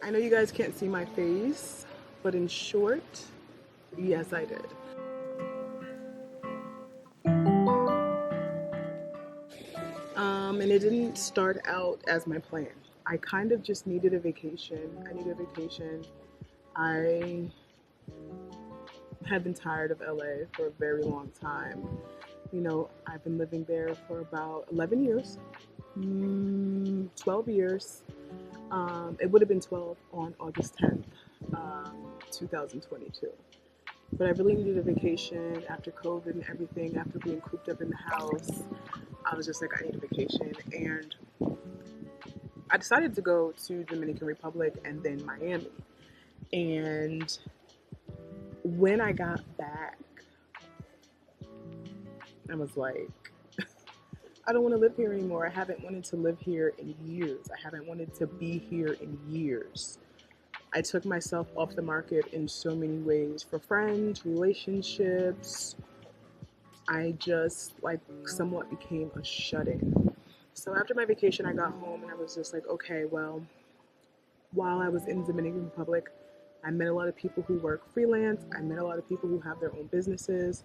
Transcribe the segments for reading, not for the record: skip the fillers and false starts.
I know you guys can't see my face, but in short, yes, I did. And it didn't start out as my plan. I kind of just needed a vacation. I needed a vacation. I had been tired of LA for a very long time. I've been living there for about 11 years, 12 years. It would have been 12 on August 10th, 2022. But I really needed a vacation after COVID and everything, after being cooped up in the house. I was just like, I need a vacation. And I decided to go to Dominican Republic and then Miami. And when I got back, I was like, I don't want to live here anymore. I haven't wanted to live here in years. I haven't wanted to be here in years. I took myself off the market in so many ways for friends, relationships. I just somewhat became a shut-in. So after my vacation, I got home and I was just like, okay, well, while I was in the Dominican Republic, I met a lot of people who work freelance. I met a lot of people who have their own businesses.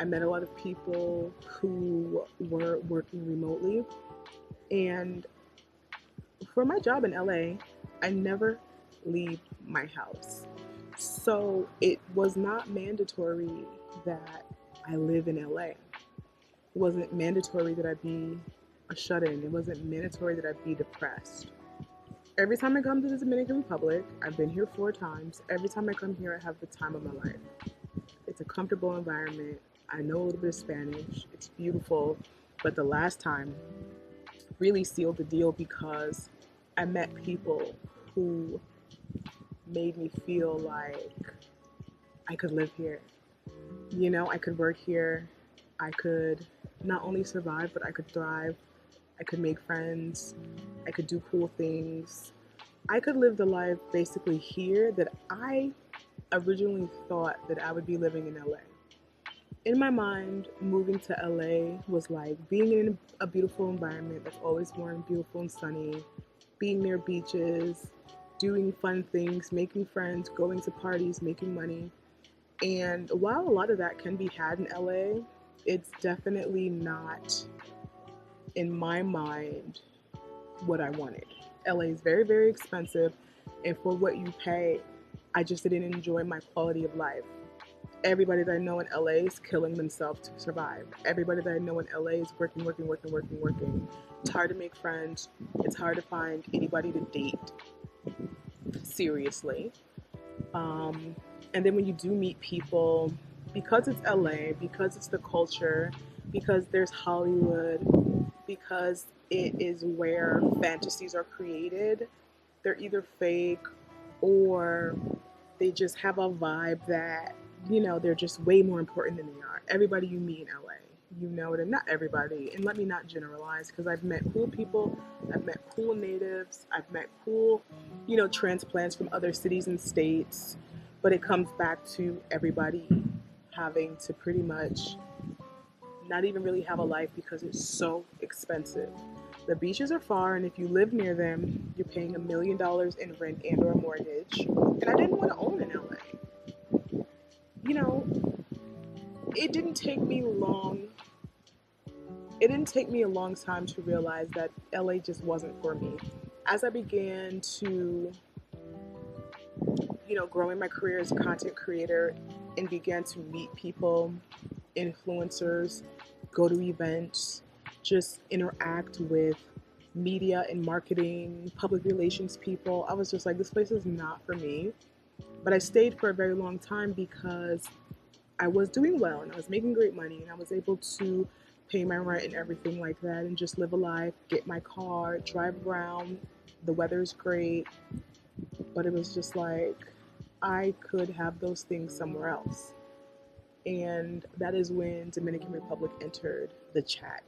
I met a lot of people who were working remotely. And for my job in LA, I never leave my house. So it was not mandatory that I live in LA. It wasn't mandatory that I be a shut-in. It wasn't mandatory that I be depressed. Every time I come to the Dominican Republic, I've been here 4 times. Every time I come here, I have the time of my life. It's a comfortable environment. I know a little bit of Spanish. It's beautiful. But the last time really sealed the deal because I met people who made me feel like I could live here. I could work here. I could not only survive, but I could thrive. I could make friends. I could do cool things. I could live the life basically here that I originally thought that I would be living in LA. In my mind, moving to LA was like being in a beautiful environment that's always warm, beautiful, and sunny, being near beaches, doing fun things, making friends, going to parties, making money. And while a lot of that can be had in LA, it's definitely not, in my mind, what I wanted. LA is very, very expensive, and for what you pay, I just didn't enjoy my quality of life. Everybody that I know in LA is killing themselves to survive. Everybody that I know in LA is working. It's hard to make friends. It's hard to find anybody to date seriously. And then when you do meet people, because it's LA, because it's the culture, because there's Hollywood, because it is where fantasies are created, they're either fake or they just have a vibe that, they're just way more important than they are. Everybody you meet in LA, it, and not everybody. And let me not generalize because I've met cool people, I've met cool natives, I've met cool, transplants from other cities and states. But it comes back to everybody having to pretty much not even really have a life because it's so expensive. The beaches are far, and if you live near them, you're paying $1 million in rent and or mortgage. And I didn't want to own in LA. It didn't take me long. It didn't take me a long time to realize that LA just wasn't for me. As I began to, grow in my career as a content creator and began to meet people, influencers, go to events, just interact with media and marketing, public relations people, I was just like, this place is not for me. But I stayed for a very long time because I was doing well and I was making great money and I was able to pay my rent and everything like that and just live a life, get my car, drive around. The weather's great. But it was just like, I could have those things somewhere else. And that is when Dominican Republic entered the chat.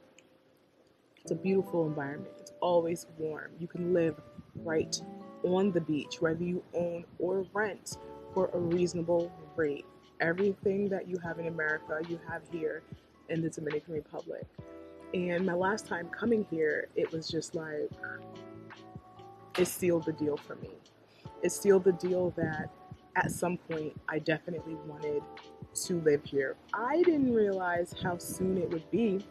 It's a beautiful environment. It's always warm. You can live right on the beach, whether you own or rent, for a reasonable rate. Everything that you have in America, you have here in the Dominican Republic. And my last time coming here, it was just like, it sealed the deal for me. It's sealed the deal that at some point I definitely wanted to live here. I didn't realize how soon it would be.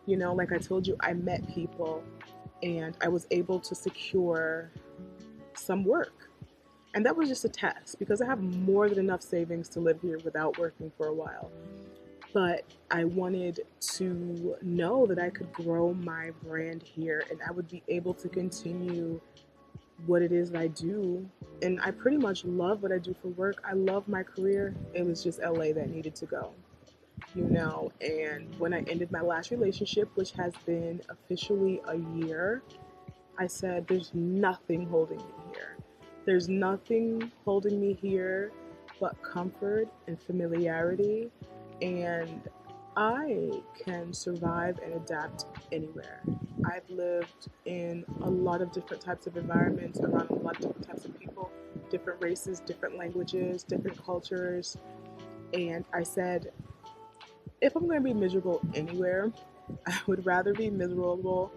Like I told you, I met people and I was able to secure some work. And that was just a test because I have more than enough savings to live here without working for a while. But I wanted to know that I could grow my brand here and I would be able to continue what it is that I do. And I pretty much love what I do for work. I love my career. It was just LA that needed to go, And when I ended my last relationship, which has been officially a year, I said, there's nothing holding me here. There's nothing holding me here but comfort and familiarity. And I can survive and adapt anywhere. I've lived in a lot of different types of environments, around a lot of different types of people, different races, different languages, different cultures. And I said, if I'm going to be miserable anywhere, I would rather be miserable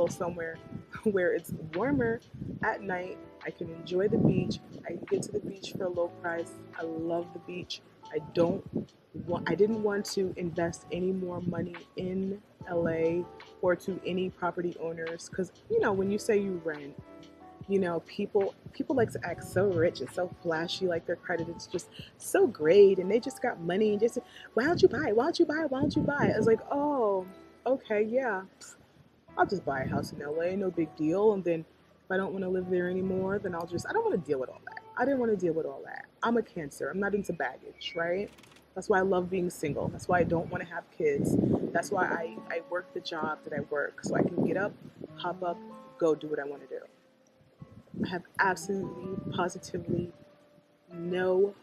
somewhere where it's warmer at night. I can enjoy the beach. I can get to the beach for a low price. I love the beach. I didn't want to invest any more money in LA or to any property owners because when you say you rent, people like to act so rich and so flashy, like their credit is just so great and they just got money and just, why don't you buy? Why don't you buy? Why don't you buy? I was like, oh, okay, yeah, I'll just buy a house in LA, no big deal. And then if I don't want to live there anymore, then I don't want to deal with all that. I didn't want to deal with all that. I'm a Cancer. I'm not into baggage, right? That's why I love being single. That's why I don't want to have kids. That's why I work the job that I work so I can get up, hop up, go do what I want to do. I have absolutely, positively no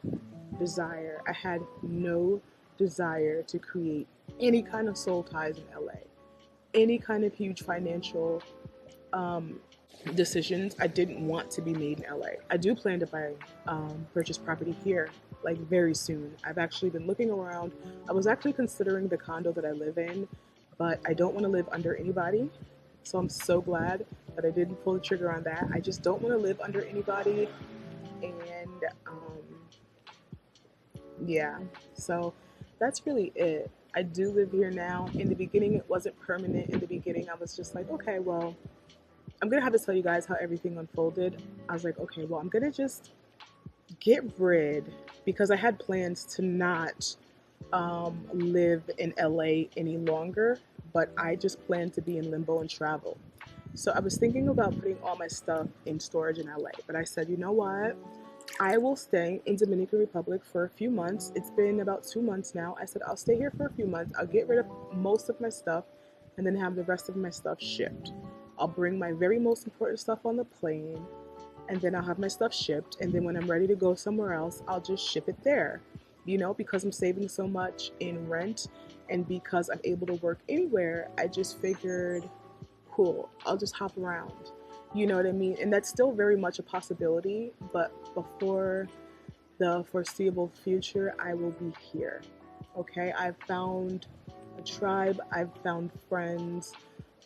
desire. I had no desire to create any kind of soul ties in LA, any kind of huge financial decisions. I didn't want to be made in LA. I do plan to purchase property here, like very soon. I've actually been looking around. I was actually considering the condo that I live in, but I don't want to live under anybody. So I'm so glad that I didn't pull the trigger on that. I just don't want to live under anybody. And yeah, so that's really it. I do live here now. In the beginning, it wasn't permanent. In the beginning, I was just like, okay, well, I'm going to have to tell you guys how everything unfolded. I was like, okay, well, I'm going to just get rid, because I had plans to not live in LA any longer, but I just planned to be in limbo and travel. So I was thinking about putting all my stuff in storage in LA, but I said, you know what? I will stay in Dominican Republic for a few months. It's been about 2 months now. I said, I'll stay here for a few months. I'll get rid of most of my stuff and then have the rest of my stuff shipped. I'll bring my very most important stuff on the plane and then I'll have my stuff shipped. And then when I'm ready to go somewhere else, I'll just ship it there. Because I'm saving so much in rent and because I'm able to work anywhere, I just figured, cool, I'll just hop around. You know what I mean? And that's still very much a possibility, but before the foreseeable future, I will be here. Okay? I've found a tribe, I've found friends.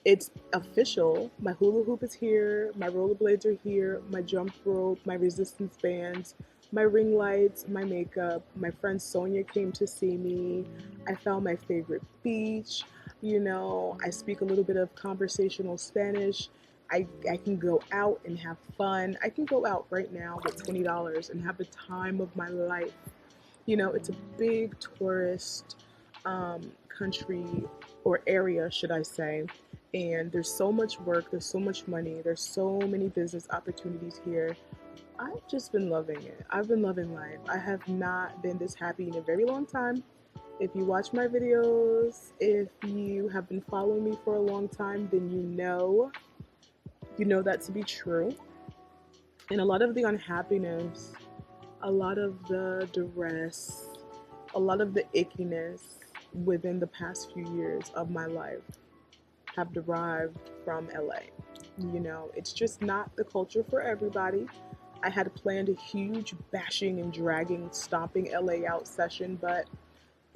It's official. My hula hoop is here, my rollerblades are here, my jump rope, my resistance bands, my ring lights, my makeup. My friend Sonia came to see me. I found my favorite beach. I speak a little bit of conversational Spanish. I can go out and have fun. I can go out right now with $20 and have the time of my life. It's a big tourist country or area, should I say. And there's so much work, there's so much money, there's so many business opportunities here. I've just been loving it. I've been loving life. I have not been this happy in a very long time. If you watch my videos, if you have been following me for a long time, then you know that to be true. And a lot of the unhappiness, a lot of the duress, a lot of the ickiness within the past few years of my life have derived from LA. It's just not the culture for everybody. I had planned a huge bashing and dragging, stomping LA out session, but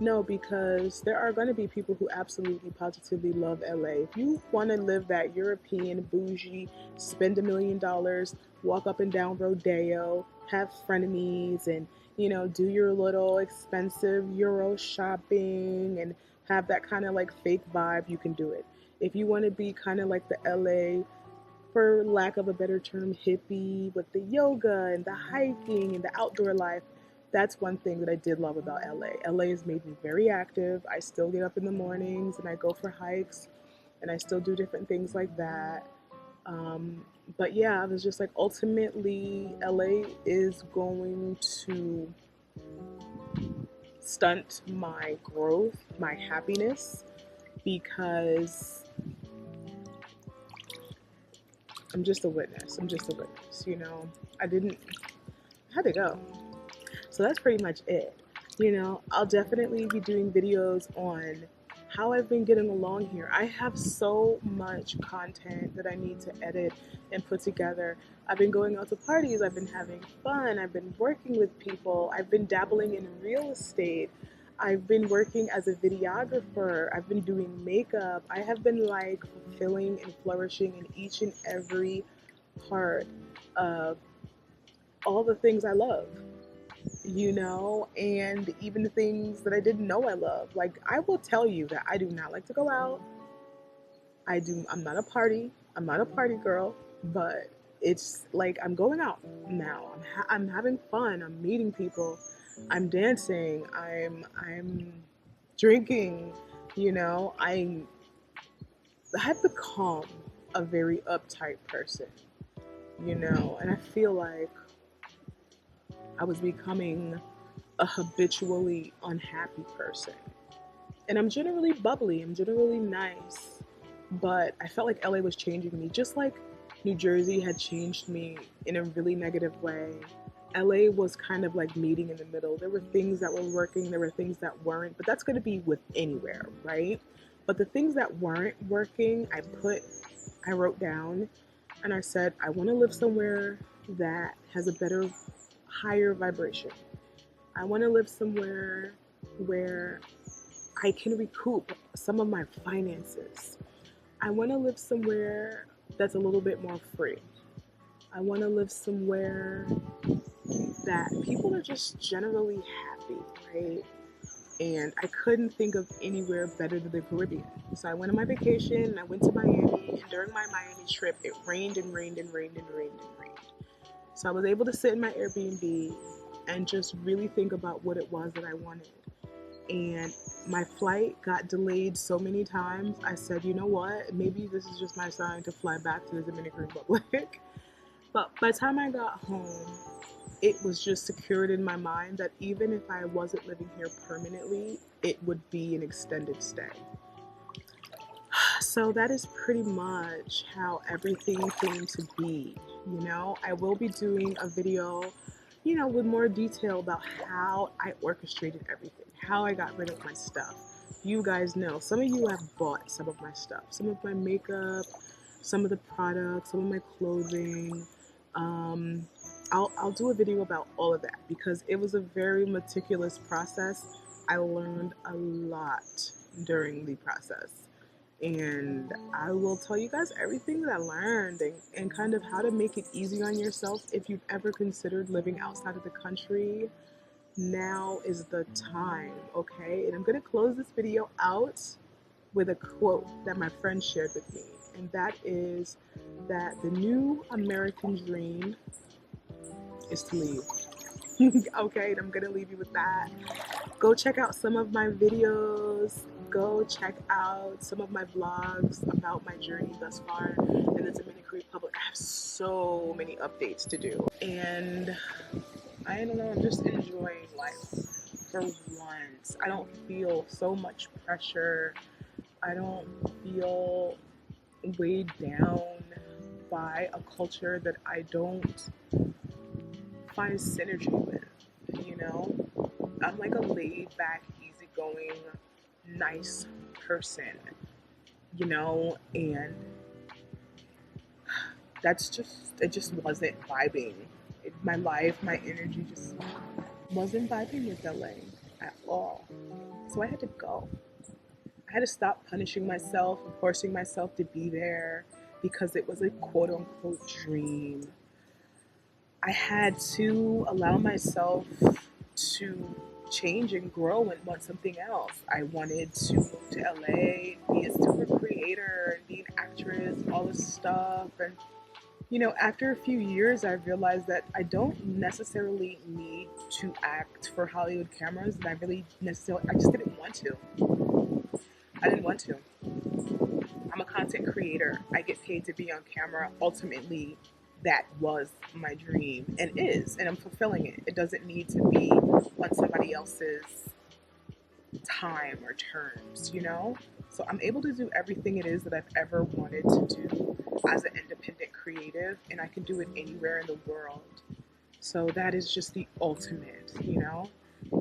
No, because there are going to be people who absolutely positively love LA. If you want to live that European bougie, spend $1 million, walk up and down Rodeo, have frenemies, and do your little expensive Euro shopping and have that kind of like fake vibe, you can do it. If you want to be kind of like the LA, for lack of a better term, hippie with the yoga and the hiking and the outdoor life. That's one thing that I did love about LA. LA has made me very active. I still get up in the mornings and I go for hikes and I still do different things like that. But yeah, I was just like, ultimately, LA is going to stunt my growth, my happiness, because I'm just a witness. I'm just a witness. I had to go. So that's pretty much it. I'll definitely be doing videos on how I've been getting along here. I have so much content that I need to edit and put together. I've been going out to parties, I've been having fun, I've been working with people, I've been dabbling in real estate, I've been working as a videographer, I've been doing makeup. I have been like fulfilling and flourishing in each and every part of all the things I love, and even the things that I didn't know I love. Like, I will tell you that I do not like to go out. I'm not a party. I'm not a party girl, but it's like I'm going out now. I'm having fun. I'm meeting people. I'm dancing. I'm drinking. I have become a very uptight person. And I feel like I was becoming a habitually unhappy person. And I'm generally bubbly, I'm generally nice, but I felt like LA was changing me, just like New Jersey had changed me in a really negative way. LA was kind of like meeting in the middle. There were things that were working, there were things that weren't, but that's going to be with anywhere, right? But the things that weren't working, I wrote down, and I said, I want to live somewhere that has a better, higher vibration. I want to live somewhere where I can recoup some of my finances. I want to live somewhere that's a little bit more free. I want to live somewhere that people are just generally happy, right? And I couldn't think of anywhere better than the Caribbean. So I went on my vacation and I went to Miami, and during my Miami trip, it rained and rained and rained and rained and rained. So I was able to sit in my Airbnb and just really think about what it was that I wanted. And my flight got delayed so many times. I said, you know what? Maybe this is just my sign to fly back to the Dominican Republic. But by the time I got home, it was just secured in my mind that even if I wasn't living here permanently, it would be an extended stay. So that is pretty much how everything came to be. I will be doing a video, with more detail about how I orchestrated everything, how I got rid of my stuff. You guys know, some of you have bought some of my stuff, some of my makeup, some of the products, some of my clothing. I'll do a video about all of that because it was a very meticulous process. I learned a lot during the process. And I will tell you guys everything that I learned and kind of how to make it easy on yourself if you've ever considered living outside of the country. Now is the time, okay? And I'm going to close this video out with a quote that my friend shared with me. And that is that the new American dream is to leave. Okay, and I'm going to leave you with that. Go check out some of my videos. Go check out some of my vlogs about my journey thus far in the Dominican Republic. I have so many updates to do. And I don't know, I'm just enjoying life for once. I don't feel so much pressure. I don't feel weighed down by a culture that I don't find synergy with, I'm like a laid back, easygoing, nice person, and it just wasn't vibing. My life, my energy just wasn't vibing with LA at all. So I had to go. I had to stop punishing myself and forcing myself to be there because it was a quote unquote dream. I had to allow myself to change and grow and want something else. I wanted to move to LA, be a super creator, and be an actress, all this stuff. And after a few years, I realized that I don't necessarily need to act for Hollywood cameras, and I just didn't want to. I didn't want to. I'm a content creator. I get paid to be on camera. Ultimately, that was my dream and is, and I'm fulfilling it. It doesn't need to be on somebody else's time or terms. So I'm able to do everything it is that I've ever wanted to do as an independent creative, and I can do it anywhere in the world. So that is just the ultimate.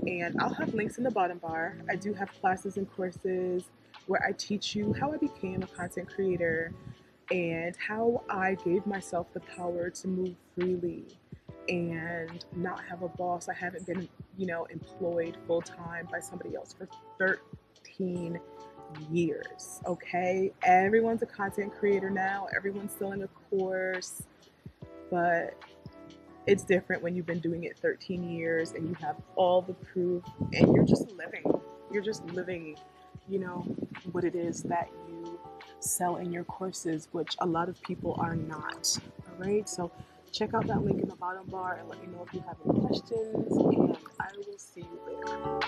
And I'll have links in the bottom bar. I do have classes and courses where I teach you how I became a content creator and how I gave myself the power to move freely and not have a boss. I haven't been, employed full time by somebody else for 13 years. Okay, everyone's a content creator now. Everyone's selling a course, but it's different when you've been doing it 13 years and you have all the proof and you're just living. You're just living, what it is that you sell in your courses, which a lot of people are not. All right, so check out that link in the bottom bar and let me know if you have any questions, and I will see you later.